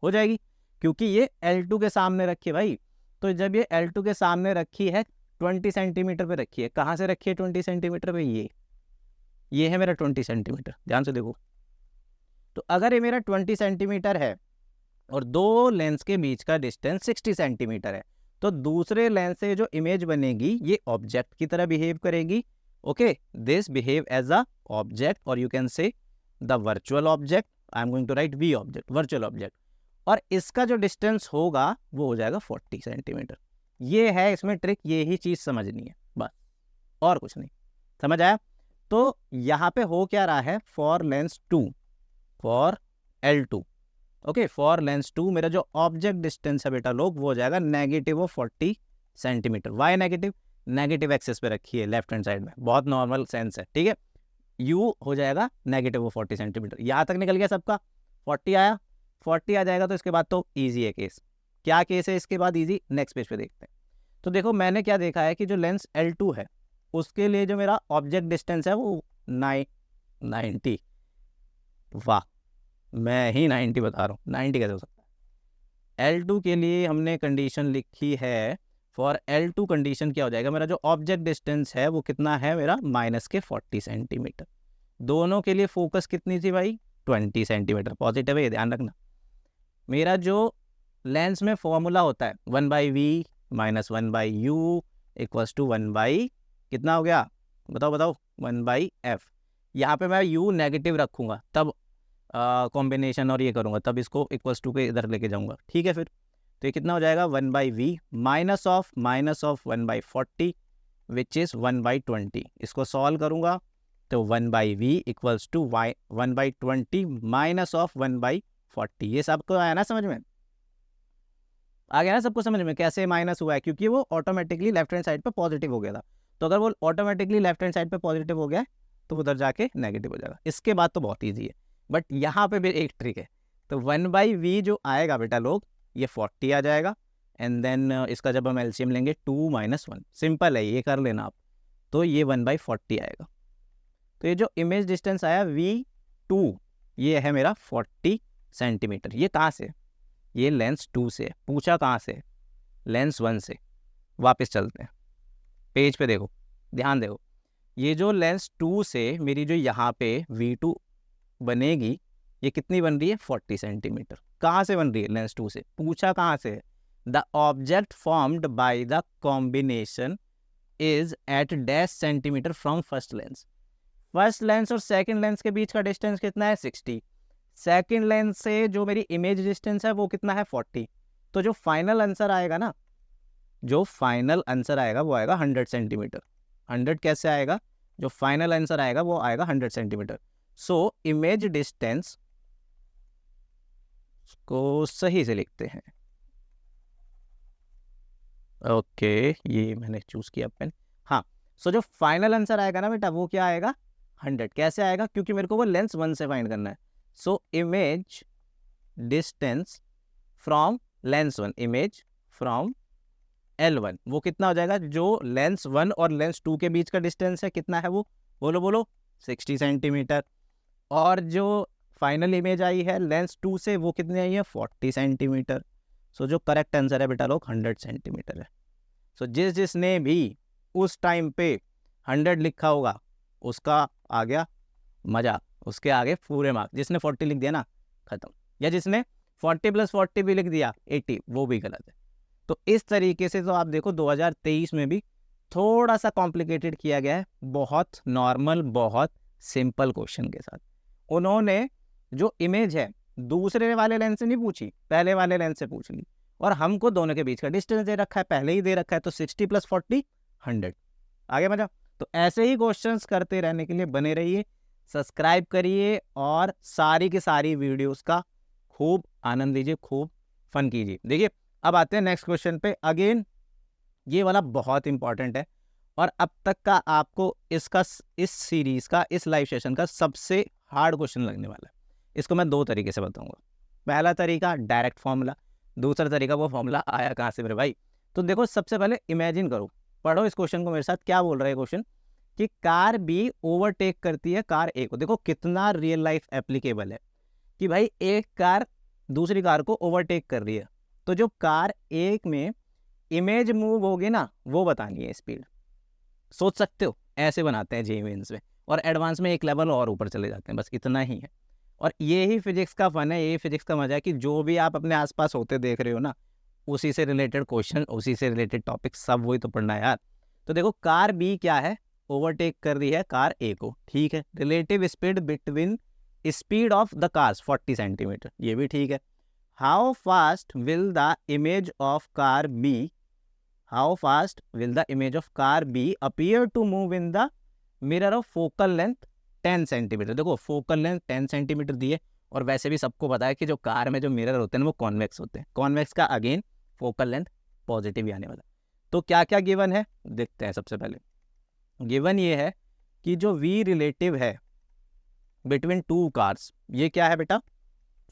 हो जाएगी, क्योंकि ये L2 के सामने रखी है भाई। तो जब ये L2 के सामने रखी है 20 सेंटीमीटर पे रखी है, कहाँ से रखी है 20 सेंटीमीटर पे, ये है मेरा 20 सेंटीमीटर, ध्यान से देखो। तो अगर ये मेरा 20 सेंटीमीटर है और दो लेंस के बीच का डिस्टेंस 60 सेंटीमीटर है, तो दूसरे लेंस से जो इमेज बनेगी ये ऑब्जेक्ट की तरह बिहेव करेगी। Okay, this behave as a object, और you can say the virtual object. I am going to write V object, virtual object, और इसका जो डिस्टेंस होगा वो हो जाएगा 40 सेंटीमीटर। ये है इसमें ट्रिक, ये ही चीज़ समझनी है बस, और कुछ नहीं। समझ आया? तो यहाँ पे हो क्या रहा है, for Lenz 2, for L2, okay, for Lenz 2 मेरा जो ऑब्जेक्ट डिस्टेंस है बेटा लोग वो हो जाएगा negative of 40 centimetre. Y negative, negative axis पे रखी है लेफ्ट हैंड साइड में, बहुत नॉर्मल सेंस है, ठीक है। यू हो जाएगा नेगेटिव ऑफ 40 सेंटीमीटर। यहाँ तक निकल गया सबका, 40 आया, 40 आ जाएगा तो इसके बाद तो ईजी है केस। क्या केस है इसके बाद ईजी, नेक्स्ट पेज पे देखते हैं। तो देखो मैंने क्या देखा है कि जो लेंस L2 है उसके लिए जो मेरा ऑब्जेक्ट डिस्टेंस है वो 90। वाह, मैं ही 90 बता रहा हूँ, 90 कैसे हो सकता है। L2 के लिए हमने कंडीशन लिखी है, फॉर L2 कंडीशन क्या हो जाएगा, मेरा जो ऑब्जेक्ट डिस्टेंस है वो कितना है मेरा -40 सेंटीमीटर। दोनों के लिए फोकस कितनी थी भाई, 20 सेंटीमीटर। पॉजिटिव है, ध्यान रखना। मेरा जो लेंस में फॉर्मूला होता है 1/v - 1/u = 1/, कितना हो गया बताओ बताओ, 1/f। यहाँ पे मैं u नेगेटिव रखूँगा, तब कॉम्बिनेशन और ये करूँगा, तब इसको = के इधर लेके जाऊँगा, ठीक है। फिर तो ये कितना हो जाएगा, 1/v -of 1/40 विच इज़ 1/20। इसको सॉल्व करूँगा तो 1/v = 1/20 -1/40। ये सबको आया ना समझ में, आ गया ना सबको समझ में कैसे माइनस हुआ है, क्योंकि वो ऑटोमेटिकली लेफ्ट हैंड साइड पे पॉजिटिव हो गया था। तो अगर वो ऑटोमेटिकली लेफ्ट हैंड साइड पे पॉजिटिव हो गया है तो उधर जाके नेगेटिव हो जाएगा। इसके बाद तो बहुत ईजी है, बट यहाँ पे भी एक ट्रिक है। तो 1/v जो आएगा बेटा लोग, ये 40 आ जाएगा, एंड देन इसका जब हम एलसीएम लेंगे 2 - 1, सिंपल है, ये कर लेना आप। तो ये 1/40 आएगा। तो ये जो इमेज डिस्टेंस आया v2, ये है मेरा 40 सेंटीमीटर। ये कहाँ से, ये लेंस 2 से। पूछा कहाँ से, लेंस 1 से। वापस चलते हैं, पेज पे देखो, ध्यान देखो। ये जो लेंस 2 से मेरी जो यहाँ पे v2 बनेगी, ये कितनी बन रही है, 40 सेंटीमीटर। कहाँ से बन रही है, लेंस 2 से। पूछा कहाँ से, the object formed by the combination is at dash centimetre from first lens. First lens और सेकंड लेंस के बीच का डिस्टेंस कितना है, 60। सेकंड लेंस से जो मेरी इमेज डिस्टेंस है वो कितना है, 40। तो जो फाइनल आंसर आएगा ना, जो फाइनल आंसर आएगा वो आएगा 100 सेंटीमीटर। 100 कैसे आएगा, जो फाइनल आंसर आएगा वो आएगा 100 सेंटीमीटर। सो इमेज डिस्टेंस को सही से लिखते हैं। ओके, ये मैंने चूज किया पेन। हाँ, सो जो फाइनल आंसर आएगा ना बेटा, वो क्या आएगा, 100। कैसे आएगा, क्योंकि मेरे को वो लेंस 1 से फाइंड करना है। So image distance from lens 1, image from L1, वो कितना हो जाएगा, जो लेंस 1 और लेंस 2 के बीच का डिस्टेंस है कितना है वो, बोलो बोलो, 60 सेंटीमीटर। और जो फाइनल इमेज आई है लेंस 2 से, वो कितनी आई है, 40 सेंटीमीटर। सो जो करेक्ट आंसर है बेटा लोग, 100 सेंटीमीटर है। सो जिसने भी उस टाइम पे 100 लिखा होगा, उसका आ गया मजा, उसके आगे पूरे मार्क्स। जिसने 40 लिख दिया ना, खत्म। या जिसने 40 + 40 भी लिख दिया 80, वो भी गलत है। तो इस तरीके से तो आप देखो 2023 में भी थोड़ा सा कॉम्प्लिकेटेड किया गया है, बहुत नॉर्मल, बहुत सिंपल क्वेश्चन के साथ। उन्होंने जो इमेज है दूसरे वाले लेंस से नहीं पूछी, पहले वाले लेंस से पूछ ली, और हमको दोनों के बीच का डिस्टेंस दे रखा है, पहले ही दे रखा है, तो 60 + 40 100। आगे मजा। तो ऐसे ही क्वेश्चंस करते रहने के लिए बने रहिए, सब्सक्राइब करिए, और सारी की सारी वीडियोस का खूब आनंद लीजिए, खूब फन कीजिए। देखिए, अब आते हैं नेक्स्ट क्वेश्चन पे। अगेन ये वाला बहुत इंपॉर्टेंट है, और अब तक का आपको इसका, इस सीरीज का, इस लाइव सेशन का सबसे हार्ड क्वेश्चन लगने वाला है। इसको मैं 2 तरीके से बताऊंगा। पहला तरीका डायरेक्ट फॉर्मूला, दूसरा तरीका वो फॉर्मूला आया कहाँ से मेरे भाई। तो देखो, सबसे पहले इमेजिन करो, पढ़ो इस क्वेश्चन को मेरे साथ। क्या बोल रहा है क्वेश्चन, कि कार बी ओवरटेक करती है कार ए को। देखो कितना रियल लाइफ एप्लीकेबल है, कि भाई एक कार दूसरी कार को ओवरटेक कर रही है, तो जो कार एक में इमेज मूव होगी ना, वो बतानी है स्पीड। सोच सकते हो, ऐसे बनाते हैं जेईई मेंस में, और एडवांस में एक लेवल और ऊपर चले जाते हैं, बस इतना ही है। और ये ही फिजिक्स का फन है, ये फिजिक्स का मजा है, कि जो भी आप अपने आसपास होते देख रहे हो ना, उसी से रिलेटेड क्वेश्चन, उसी से रिलेटेड टॉपिक, सब वही तो पढ़ना है यार। तो देखो, कार बी क्या है, ओवरटेक कर रही है कार ए को, ठीक है। Relative speed between speed of the cars 40 centimetre, ये भी ठीक है। How fast will the image of car be, how fast will the image of car be appear to move in the mirror of focal length 10 centimetre. देखो focal length 10 centimetre दी है, और वैसे भी सबको पता है कि जो कार में जो मिरर होते हैं ना, वो कॉन्वेक्स होते हैं। कॉन्वेक्स का अगेन फोकल लेंथ पॉजिटिव ही आने वाला। तो क्या क्या गिवन है देखते हैं। सबसे पहले गिवन ये है कि जो वी रिलेटिव है बिटवीन 2 कार्स, ये क्या है बेटा,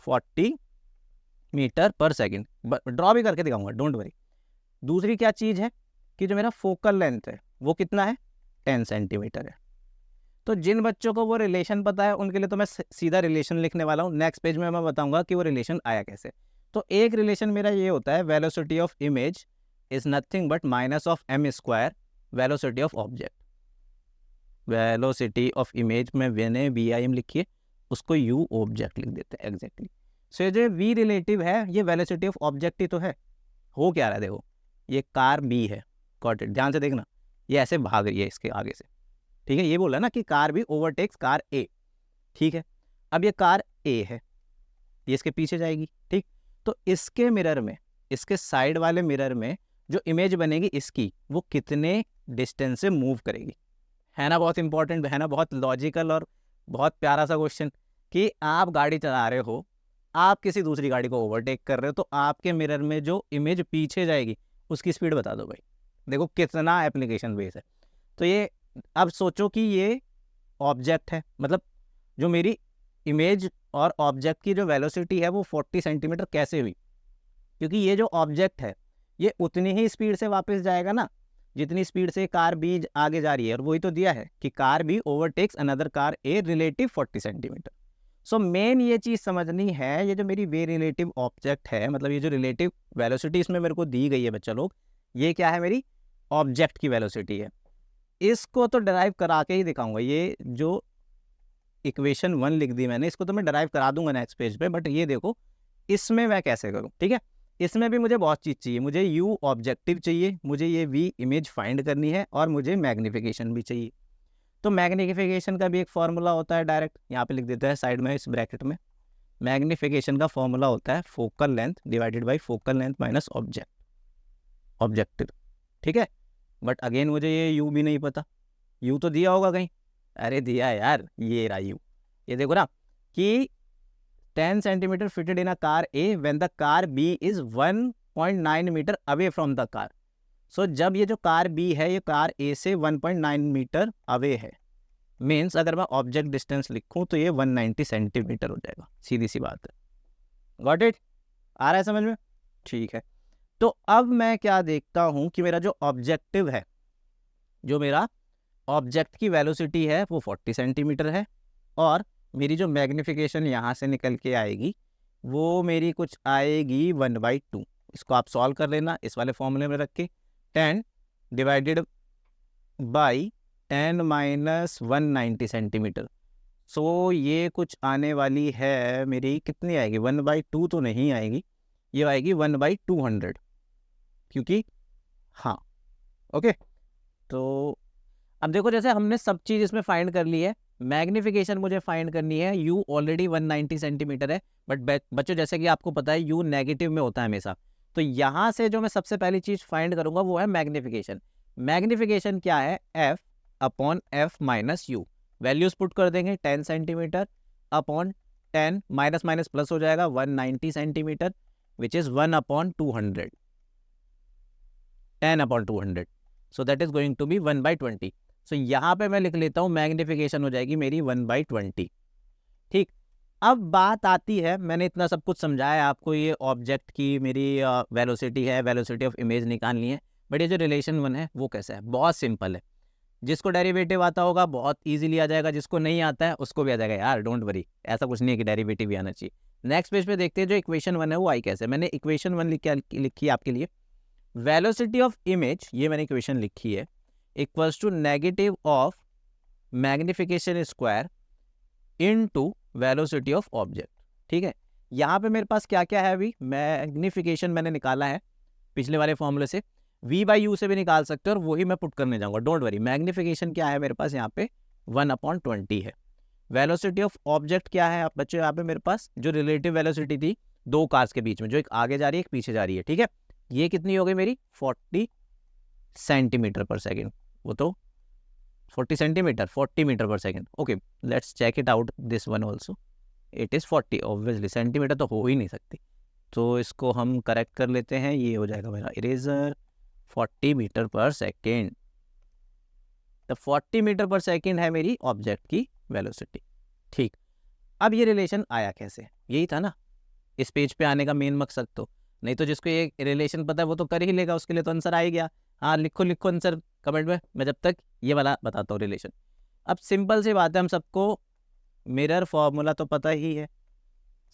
40 मीटर पर सेकेंड। ड्रॉ भी करके दिखाऊंगा, डोंट वरी। दूसरी क्या चीज़ है, कि जो मेरा फोकल लेंथ है वो कितना है, 10 सेंटीमीटर है। तो जिन बच्चों को वो रिलेशन पता है उनके लिए तो मैं सीधा रिलेशन लिखने वाला हूँ। नेक्स्ट पेज में मैं बताऊंगा कि वो रिलेशन आया कैसे। तो एक रिलेशन मेरा ये होता है, velocity of image is nothing but minus of M square velocity of object. Velocity of image में मैंने वी आई एम लिखी है, उसको यू ऑब्जेक्ट लिख देते हैं एग्जैक्टली। सो ये जो वी रिलेटिव है ये वेलोसिटी ऑफ ऑब्जेक्ट ही तो है। हो क्या रहा है देखो, ये कार बी है, गॉट इट, ध्यान से देखना, ये ऐसे भाग रही है इसके आगे से, ठीक है। ये बोला ना कि कार बी ओवरटेक्स कार ए, ठीक है। अब ये कार ए है, ये इसके पीछे जाएगी, ठीक। तो इसके मिरर में, इसके साइड वाले मिरर में जो इमेज बनेगी इसकी, वो कितने डिस्टेंस से मूव करेगी, है ना। बहुत इंपॉर्टेंट है ना, बहुत लॉजिकल और बहुत प्यारा सा क्वेश्चन कि आप गाड़ी चला रहे हो, आप किसी दूसरी गाड़ी को ओवरटेक कर रहे हो, तो आपके मिरर में जो इमेज पीछे जाएगी उसकी स्पीड बता दो भाई। देखो कितना एप्लीकेशन बेस है। तो ये अब सोचो कि ये ऑब्जेक्ट है, मतलब जो मेरी इमेज और ऑब्जेक्ट की जो वेलोसिटी है वो 40 सेंटीमीटर कैसे हुई, क्योंकि ये जो ऑब्जेक्ट है ये उतनी ही स्पीड से वापस जाएगा ना जितनी स्पीड से कार बी आगे जा रही है, और वही तो दिया है कि car B overtakes another car A relative 40 centimetre. So main ये चीज़ समझनी है, ये जो मेरी वे रिलेटिव ऑब्जेक्ट है, मतलब ये जो रिलेटिव वेलोसिटी इसमें मेरे को दी गई है बच्चा लोग, ये क्या है, मेरी ऑब्जेक्ट की वेलोसिटी है। इसको तो डराइव करा के ही दिखाऊंगा, ये जो इक्वेशन 1 लिख दी मैंने, इसको तो मैं डराइव करा दूंगा नेक्स्ट पेज पे, बट ये देखो इसमें मैं कैसे करूँ, ठीक है। इसमें भी मुझे बहुत चीज़ चाहिए, मुझे यू ऑब्जेक्टिव चाहिए, मुझे ये वी इमेज फाइंड करनी है, और मुझे मैग्नीफिकेशन भी चाहिए। तो मैग्नीफिकेशन का भी एक फॉर्मूला होता है, डायरेक्ट यहाँ पे लिख देते हैं साइड में इस ब्रैकेट में। मैग्नीफिकेशन का फॉर्मूला होता है focal length divided by focal length minus objective, ठीक है। बट अगेन मुझे ये यू भी नहीं पता, यू तो दिया होगा कहीं, अरे दिया है यार, ये रहा यू। ये देखो ना कि 10 centimetre fitted in a car A when the car B is 1.9 metre away from the car. So जब ये जो कार बी है ये कार ए से 1.9 मीटर अवे है, मीन्स अगर मैं ऑब्जेक्ट डिस्टेंस लिखूं तो ये 190 सेंटीमीटर हो जाएगा, सीधी सी बात है। गॉट इट, आ रहा है समझ में, ठीक है। तो अब मैं क्या देखता हूं कि मेरा जो ऑब्जेक्टिव है, जो मेरा ऑब्जेक्ट की वेलोसिटी है वो 40 सेंटीमीटर है, और मेरी जो मैग्नीफिकेशन यहाँ से निकल के आएगी वो मेरी कुछ आएगी 1/2। इसको आप सॉल्व कर लेना इस वाले फॉर्मूले में रख के, 10 डिवाइडेड बाई 10 माइनस 190 सेंटीमीटर। सो ये कुछ आने वाली है मेरी, कितनी आएगी, 1/2 तो नहीं आएगी, ये आएगी 1/200, क्योंकि हाँ ओके। तो अब देखो जैसे हमने सब चीज़ इसमें फाइंड कर ली है, मैग्नीफिकेशन मुझे फाइंड करनी है, यू ऑलरेडी 190 सेंटीमीटर है, बट बच्चों जैसे कि आपको पता है यू नेगेटिव में होता है हमेशा। तो यहाँ से जो मैं सबसे पहली चीज़ फाइंड करूँगा वो है मैग्नीफिकेशन। मैग्नीफिकेशन क्या है, f upon f minus u, values put कर देंगे, 10 centimetre upon 10 minus minus plus हो जाएगा 190 centimetre which is 1/200, 10/200, so that is going to be 1/20। So यहाँ पे मैं लिख लेता हूँ मैग्नीफिकेशन हो जाएगी मेरी 1/20, ठीक। अब बात आती है, मैंने इतना सब कुछ समझाया आपको, ये ऑब्जेक्ट की मेरी वेलोसिटी है, वेलोसिटी ऑफ इमेज निकालनी है, बट ये जो रिलेशन 1 है वो कैसा है, बहुत सिंपल है। जिसको डेरिवेटिव आता होगा बहुत इजीली आ जाएगा, जिसको नहीं आता है उसको भी आ जाएगा यार, डोंट वरी, ऐसा कुछ नहीं है कि डेरिवेटिव भी आना चाहिए। नेक्स्ट पेज पे देखते हैं जो इक्वेशन 1 है वो आई कैसे। मैंने इक्वेशन 1 लिखी है आपके लिए, वेलोसिटी ऑफ इमेज, ये मैंने इक्वेशन लिखी है, equals to negative of magnification square into velocity of object, ठीक है। यहाँ पे मेरे पास क्या क्या है, अभी मैग्नीफिकेशन मैंने निकाला है पिछले वाले फॉर्मूले से, v/u से भी निकाल सकते हो, और वही मैं पुट करने जाऊंगा, डोंट वरी। मैग्नीफिकेशन क्या है मेरे पास यहाँ पे 1/20 है। वेलोसिटी ऑफ ऑब्जेक्ट क्या है आप बच्चों, यहाँ पे मेरे पास जो रिलेटिव वेलोसिटी थी दो कार्स के बीच में, जो एक आगे जा रही है एक पीछे जा रही है, ठीक है, ये कितनी हो गई मेरी 40 सेंटीमीटर पर सेकेंड, वो तो 40 सेंटीमीटर 40 मीटर पर second, okay. Let's check it out this one also, it is 40, obviously centimetre तो हो ही नहीं सकती, तो इसको हम करेक्ट कर लेते हैं, ये हो जाएगा मेरा इरेजर 40 मीटर पर सेकेंड। तो 40 मीटर पर सेकेंड है मेरी ऑब्जेक्ट की वेलोसिटी, ठीक। अब ये रिलेशन आया कैसे, यही था ना इस पेज पे आने का मेन मकसद, तो नहीं तो जिसको ये रिलेशन पता है वो तो कर ही लेगा, उसके लिए तो आंसर आ ही गया। हाँ लिखो लिखो आंसर, कमेंट में, मैं जब तक ये वाला बताता हूँ रिलेशन। अब सिंपल सी बात है, हम सबको मिरर फॉर्मूला तो पता ही है,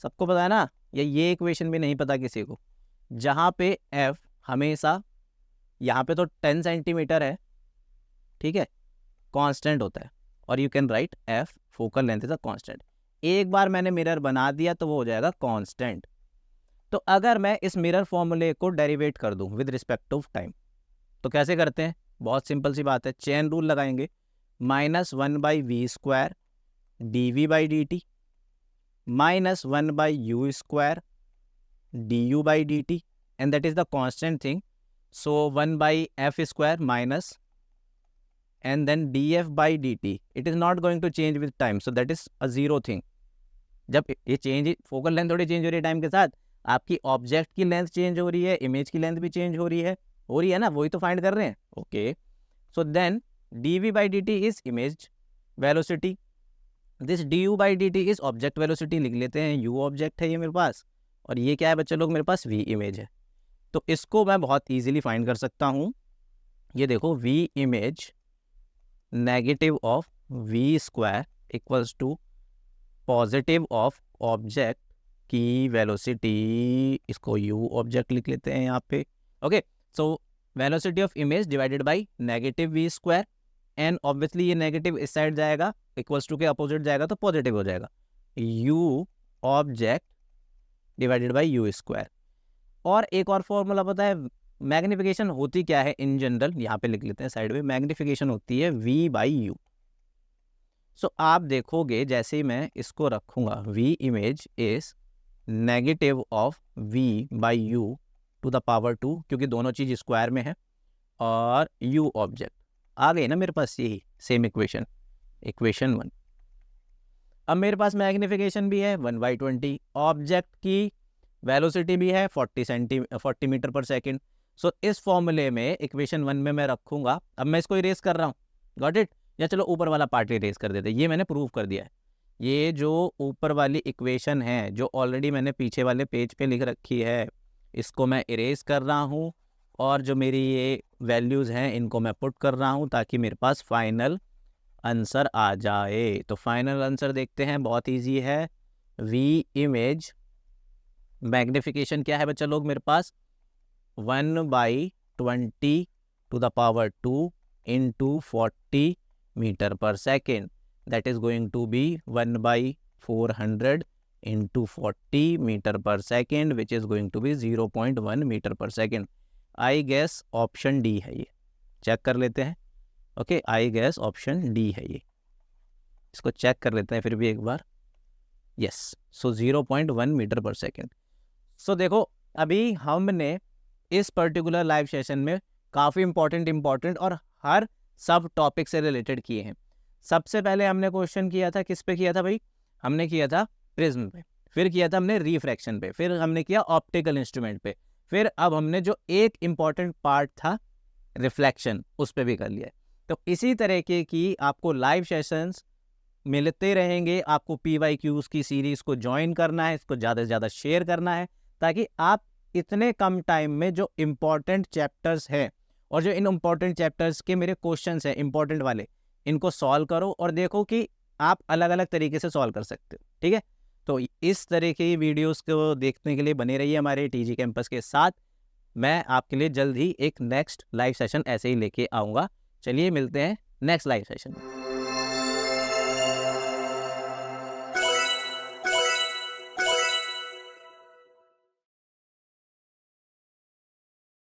सबको पता है ना, या ये इक्वेशन भी नहीं पता किसी को, जहाँ पे F हमेशा, यहाँ पे तो 10 सेंटीमीटर है, ठीक है, कांस्टेंट होता है, और you can write F focal length is a constant. एक बार मैंने मिरर बना दिया तो वो हो जाएगा कांस्टेंट। तो अगर मैं इस मिरर फॉर्मूले को डेरिवेट कर दूं विद रिस्पेक्ट ऑफ टाइम, तो कैसे करते हैं, बहुत सिंपल सी बात है, चेन रूल लगाएंगे, -1/v² dv/dt -1/u² du/dt, and that is the constant thing, so 1/f² minus and then df/dt, it is not going to change with time, so that is a zero thing। जब ये change, focal length थोड़ी change हो रही है time के साथ, आपकी object की लेंथ चेंज हो रही है, इमेज की लेंथ भी चेंज हो रही है ना, वही तो फाइंड कर रहे हैं। Okay, so then dv/dt is image velocity, this du/dt is object velocity, लिख लेते हैं u ऑब्जेक्ट है ये मेरे पास, और ये क्या है बच्चे लोग, मेरे पास v इमेज है। तो इसको मैं बहुत ईजिली फाइंड कर सकता हूँ। ये देखो, v image negative of v² equals to positive of object की वेलोसिटी, इसको u ऑब्जेक्ट लिख लेते हैं यहाँ पे। Okay, so velocity of image divided by negative v², and obviously ये नेगेटिव इस साइड जाएगा, इक्वल्स टू के अपोजिट जाएगा तो पॉजिटिव हो जाएगा, u object divided by u²। और एक और फॉर्मूला पता है, मैग्निफिकेशन होती क्या है इन जनरल, यहाँ पे लिख लेते हैं साइड में, मैग्निफिकेशन होती है v/u। सो आप देखोगे जैसे ही मैं इसको रखूंगा, v image is negative of v/u to the power 2, क्योंकि दोनों चीज स्क्वायर में है, और u ऑब्जेक्ट आ गई ना मेरे पास, यही सेम इक्वेशन, इक्वेशन 1। अब मेरे पास मैग्निफिकेशन भी है 1/20, ऑब्जेक्ट की वेलोसिटी भी है 40 मीटर पर सेकेंड। सो इस फॉर्मूले में इक्वेशन 1 में मैं रखूंगा, अब मैं इसको इरेज कर रहा हूँ, गॉट इट, या चलो ऊपर वाला पार्ट इरेज कर देते हैं, ये मैंने प्रूव कर दिया है। ये जो ऊपर वाली इक्वेशन है जो ऑलरेडी मैंने पीछे वाले पेज पे लिख रखी है, इसको मैं इरेज कर रहा हूँ, और जो मेरी ये वैल्यूज़ हैं इनको मैं पुट कर रहा हूँ ताकि मेरे पास फाइनल आंसर आ जाए। तो फाइनल आंसर देखते हैं, बहुत ईजी है, v इमेज मैग्निफिकेशन क्या है बच्चा लोग मेरे पास, 1/20 to the power 2 into 40 metre पर second, that is going to be 1/400 into 40 metre पर second, which is going to be 0.1 metre पर second. I guess option D है ये, चेक कर लेते हैं। Okay, I guess option D है ये, इसको चेक कर लेते हैं फिर भी एक बार। यस, सो 0.1 मीटर पर सेकेंड। सो देखो, अभी हमने इस पर्टिकुलर लाइव सेशन में काफ़ी इंपॉर्टेंट और हर सब टॉपिक से रिलेटेड किए हैं। सबसे पहले हमने क्वेश्चन किया था, किस पे किया था भाई, हमने किया था प्रिज्म पे, फिर किया था हमने रिफ्रैक्शन पे, फिर हमने किया ऑप्टिकल इंस्ट्रूमेंट पे, फिर अब हमने जो एक इम्पॉर्टेंट पार्ट था रिफ्लेक्शन, उस पर भी कर लिया है। तो इसी तरीके की आपको लाइव सेशंस मिलते रहेंगे। आपको PYQs की सीरीज को ज्वाइन करना है, इसको ज़्यादा से ज़्यादा शेयर करना है, ताकि आप इतने कम टाइम में जो इम्पॉर्टेंट चैप्टर्स हैं और जो इन इम्पॉर्टेंट चैप्टर्स के मेरे क्वेश्चंस हैं इम्पॉर्टेंट वाले, इनको सॉल्व करो और देखो कि आप अलग अलग तरीके से सॉल्व कर सकते हो। ठीक है, तो इस तरह की वीडियोस को देखने के लिए बने रहिए हमारे TG कैंपस के साथ। मैं आपके लिए जल्द ही एक नेक्स्ट लाइव सेशन ऐसे ही लेके आऊँगा। चलिए मिलते हैं नेक्स्ट लाइव सेशन में।